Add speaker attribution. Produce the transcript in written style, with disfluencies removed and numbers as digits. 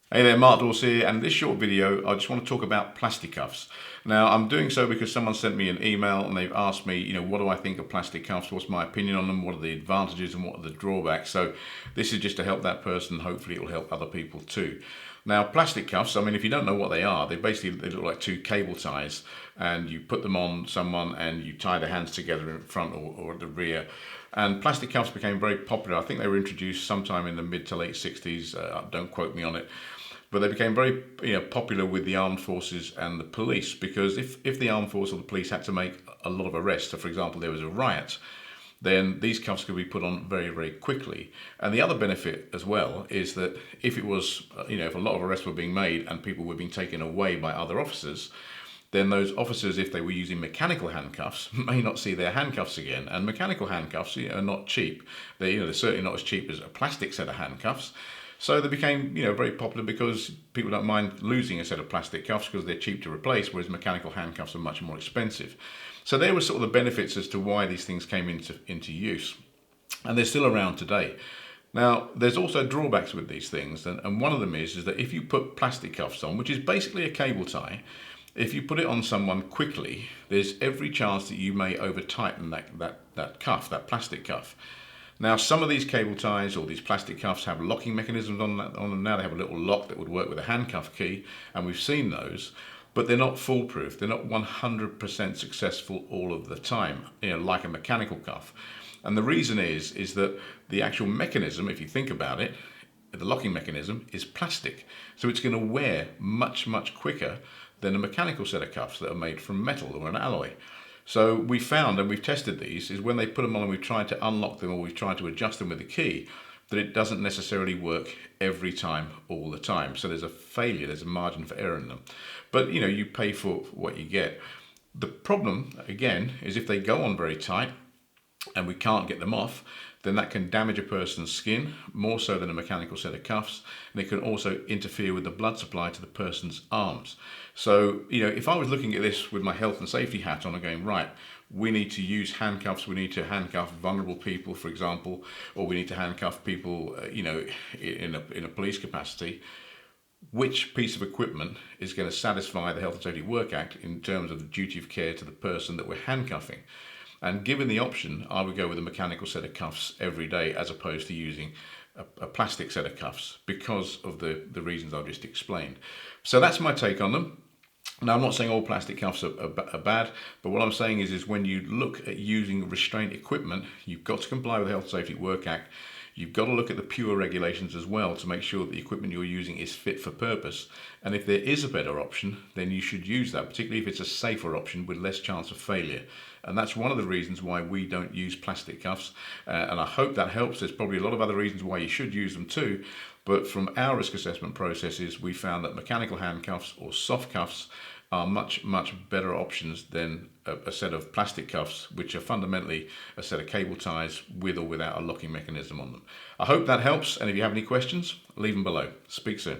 Speaker 1: Hey there, Mark Dawes here, and in this short video I just want to talk about plasti-cuffs. Now I'm doing so because someone sent me an email and they've asked me, what do I think of plasti-cuffs, what's my opinion on them, what are the advantages and what are the drawbacks. So this is just to help that person, hopefully it will help other people too. Now plasti-cuffs, if you don't know what they are, they look like two cable ties, and you put them on someone and you tie their hands together in front or at the rear. And plasti-cuffs became very popular. I think they were introduced sometime in the mid to late 60s, don't quote me on it. But they became very popular with the armed forces and the police, because if the armed force or the police had to make a lot of arrests, so for example there was a riot, then these cuffs could be put on very, very quickly. And the other benefit as well is that if it was, if a lot of arrests were being made and people were being taken away by other officers, then those officers, if they were using mechanical handcuffs, may not see their handcuffs again. And mechanical handcuffs are not cheap. They're certainly not as cheap as a plastic set of handcuffs. So they became, very popular because people don't mind losing a set of plastic cuffs because they're cheap to replace, whereas mechanical handcuffs are much more expensive. So there were sort of the benefits as to why these things came into use. And they're still around today. Now, there's also drawbacks with these things, and one of them is that if you put plastic cuffs on, which is basically a cable tie, if you put it on someone quickly, there's every chance that you may over-tighten that cuff, that plastic cuff. Now, some of these cable ties or these plastic cuffs have locking mechanisms on them now. They have a little lock that would work with a handcuff key, and we've seen those, but they're not foolproof. They're not 100% successful all of the time, like a mechanical cuff. And the reason is that the actual mechanism, if you think about it, the locking mechanism is plastic. So it's going to wear much, much quicker than a mechanical set of cuffs that are made from metal or an alloy. So we found, and we've tested these, is when they put them on and we've tried to unlock them or we've tried to adjust them with a key, that it doesn't necessarily work every time, all the time. So there's a failure, there's a margin for error in them. But you pay for what you get. The problem, again, is if they go on very tight and we can't get them off, then that can damage a person's skin, more so than a mechanical set of cuffs, and it can also interfere with the blood supply to the person's arms. So, if I was looking at this with my health and safety hat on and going, right, we need to use handcuffs, we need to handcuff vulnerable people, for example, or we need to handcuff people, in a police capacity, which piece of equipment is going to satisfy the Health and Safety Work Act in terms of the duty of care to the person that we're handcuffing? And given the option, I would go with a mechanical set of cuffs every day as opposed to using a plastic set of cuffs because of the reasons I've just explained. So that's my take on them. Now, I'm not saying all plastic cuffs are bad, but what I'm saying is when you look at using restraint equipment, you've got to comply with the Health and Safety Work Act. You've got to look at the pure regulations as well to make sure that the equipment you're using is fit for purpose. And if there is a better option, then you should use that, particularly if it's a safer option with less chance of failure. And that's one of the reasons why we don't use plastic cuffs. And I hope that helps. There's probably a lot of other reasons why you should use them too. But from our risk assessment processes, we found that mechanical handcuffs or soft cuffs are much, much better options than a set of plastic cuffs, which are fundamentally a set of cable ties with or without a locking mechanism on them. I hope that helps, and if you have any questions, leave them below. Speak soon.